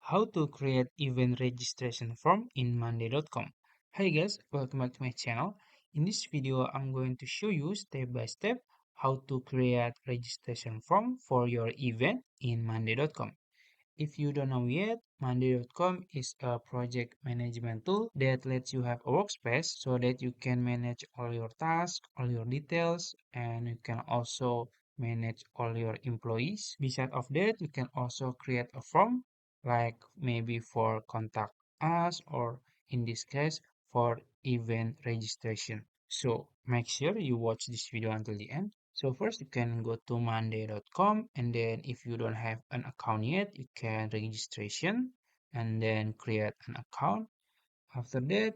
how to create event registration form in monday.com. Hi guys, welcome back to my channel. In this video I'm going to show you step by step how to create registration form for your event in monday.com. If you don't know yet, monday.com is a project management tool that lets you have a workspace so that you can manage all your tasks, all your details, and you can also manage all your employees. Besides of that, you can also create a form like maybe for contact us or in this case for event registration. So make sure you watch this video until the end. So first you can go to monday.com and then if you don't have an account yet, you can registration and then create an account. After that,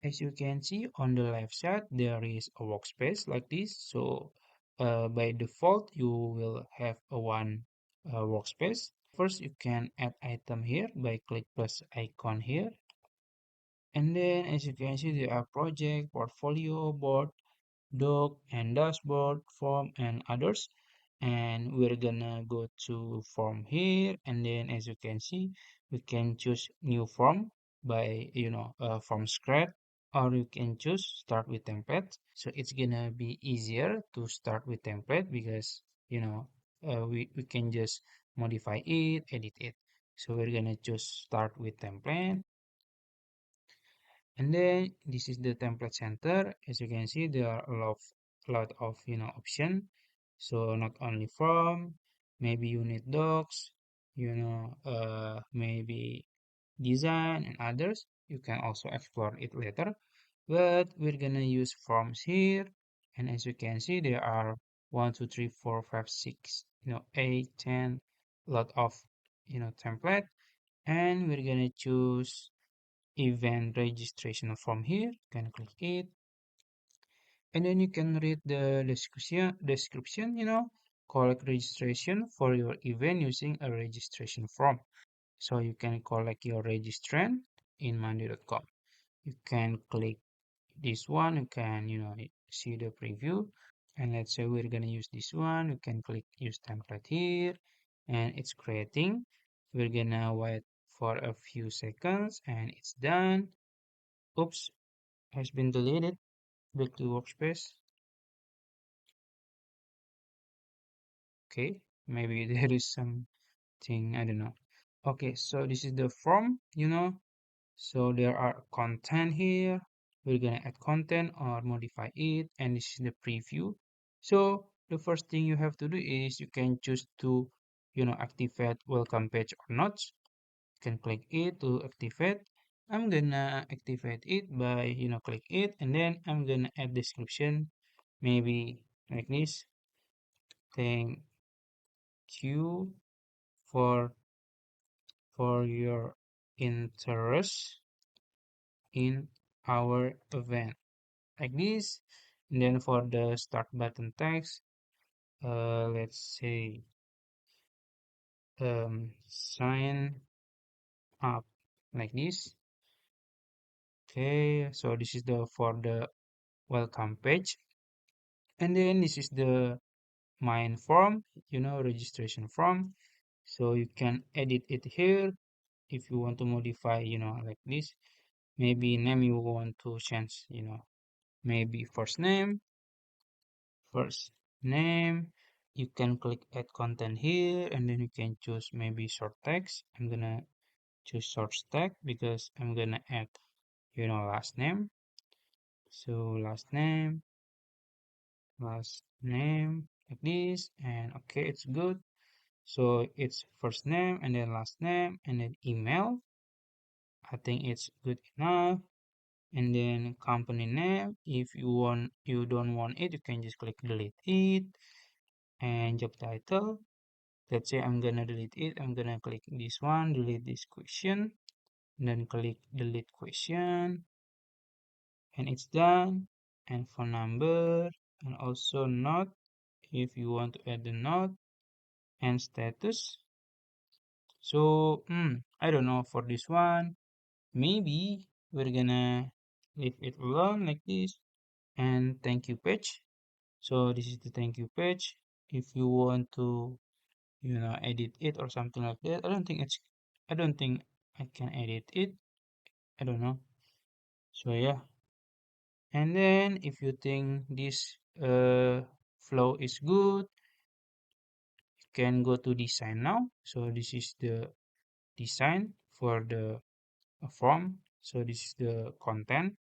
as you can see on the left side, there is a workspace like this. So by default, you will have a one workspace. First, you can add item here by click plus icon here. And then as you can see, there are project, portfolio, board, doc and dashboard, form and others. And we're gonna go to form here, and then as you can see we can choose new form by from scratch, or you can choose start with template. So it's gonna be easier to start with template because we can just modify it, edit it. So we're gonna choose start with template. And then this is the template center. As you can see, there are a lot of option. So not only from, maybe unit docs, maybe design and others. You can also explore it later. But we're gonna use forms here. And as you can see, there are 1, 2, 3, 4, 5, 6, 8, 10, lot of template. And we're gonna choose event registration form here. You can click it, and then you can read the description, collect registration for your event using a registration form. So you can collect your registrant in monday.com. You can click this one, you can see the preview, and let's say we're gonna use this one. You can click use template here, and it's creating. We're gonna wait for a few seconds and it's done. Oops, has been deleted. Back to workspace. Okay, maybe there is something, I don't know. Okay, so this is the form. So there are content here. We're gonna add content or modify it, and this is the preview. So the first thing you have to do is you can choose to activate welcome page or not. You can click it to activate. I'm gonna activate it by click it, and then I'm gonna add description maybe like this. Thank you for your interest in our event like this. And then for the start button text, let's say sign up like this. Okay, so this is the for the welcome page, and then this is the main form, registration form. So you can edit it here if you want to modify, like this. Maybe name you want to change, maybe first name. You can click add content here, and then you can choose maybe short text. I'm gonna choose short text because I'm gonna add, last name. So last name like this, and okay, it's good. So it's first name and then last name and then email. I think it's good enough. And then company name, if you don't want it, you can just click delete it. And job title, let's say I'm gonna delete it. I'm gonna click this one, delete this question, and then click delete question, and it's done. And phone number, and also note if you want to add the note, and status. So I don't know for this one. Maybe we're gonna leave it alone like this. And thank you page. So this is the thank you page. If you want to edit it or something like that, I don't think I don't think I can edit it. I don't know. So yeah, and then if you think this flow is good, you can go to design now. So this is the design for the form. So this is the content.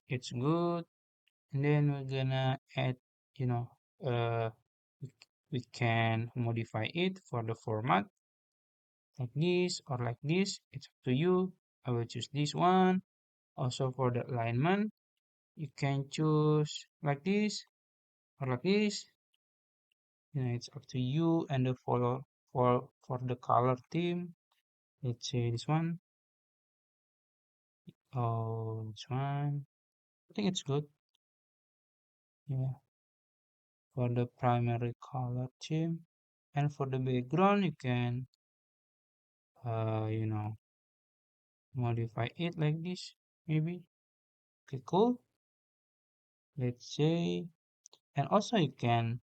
It's good. And then we're gonna add, you know, uh, we, we can modify it for the format like this or like this. It's up to you. I will choose this one. Also for the alignment, you can choose like this or like this. It's up to you. And the for the color theme, let's say this one. Oh, this one. I think it's good. Yeah, for the primary color theme. And for the background, you can, you know, modify it like this, maybe. Okay, cool. Let's say, and also you can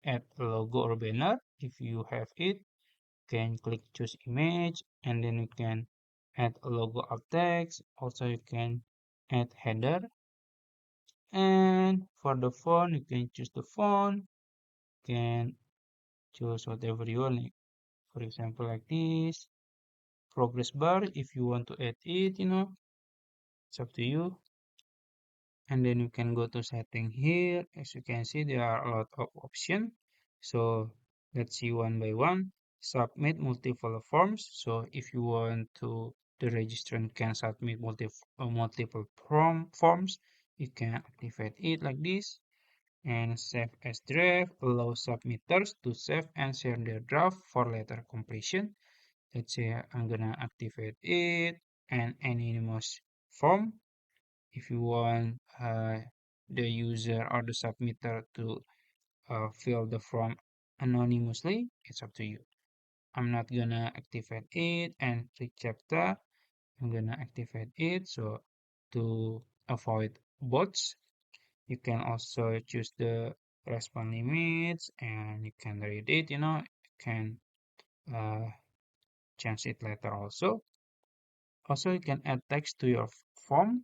add a logo or banner if you have it. You can click choose image, and then you can add a logo of text. Also, you can add header. And for the font, you can choose the font. You can choose whatever you want. Like, for example, like this. Progress bar if you want to add it, it's up to you. And then you can go to setting here. As you can see, there are a lot of options. So let's see one by one. Submit multiple forms. So if you want to, the registrant can submit multiple forms. You can activate it like this. And save as draft. Allow submitters to save and share their draft for later completion. Let's say I'm gonna activate it and anonymous form. If you want the user or the submitter to fill the form anonymously, it's up to you. I'm not gonna activate it and click chapter. I'm gonna activate it. So to avoid bots, you can also choose the response limits and you can read it, you can uh, change it later also. Also, you can add text to your form.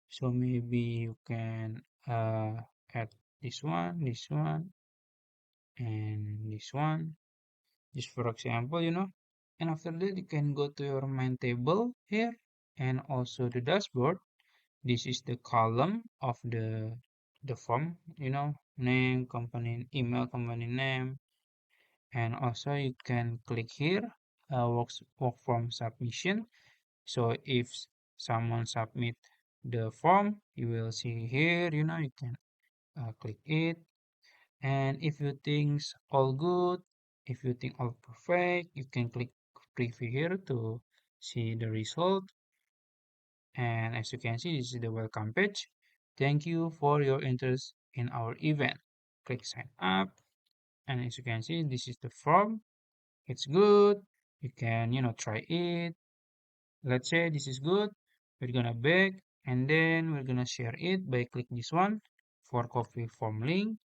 So maybe you can add this one, and this one. Just for example, And after that, you can go to your main table here and also the dashboard. This is the column of the form, name, company, email, company name, and also you can click here, work form submission. So if someone submit the form, you will see here, you can click it. And if you think all good, if you think all perfect, you can click preview here to see the result. And as you can see, this is the welcome page. Thank you for your interest in our event. Click sign up. And as you can see, this is the form. It's good. You can, try it. Let's say this is good. We're gonna back and then we're gonna share it by click this one for copy form link,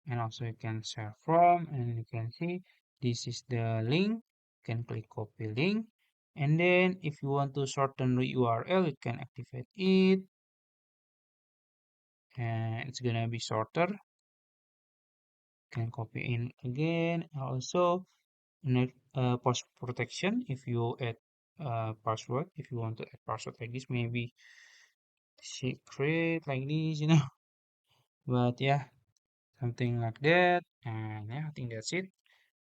and also you can share from, and you can see this is the link. You can click copy link, and then if you want to shorten the URL, you can activate it and it's gonna be shorter. You can copy in again. Also password protection. If you add password, if you want to add password like this, maybe secret like this, but yeah, something like that. And yeah, I think that's it.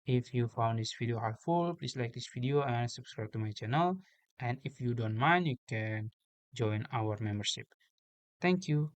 If you found this video helpful, please like this video and subscribe to my channel. And if you don't mind, you can join our membership. Thank you.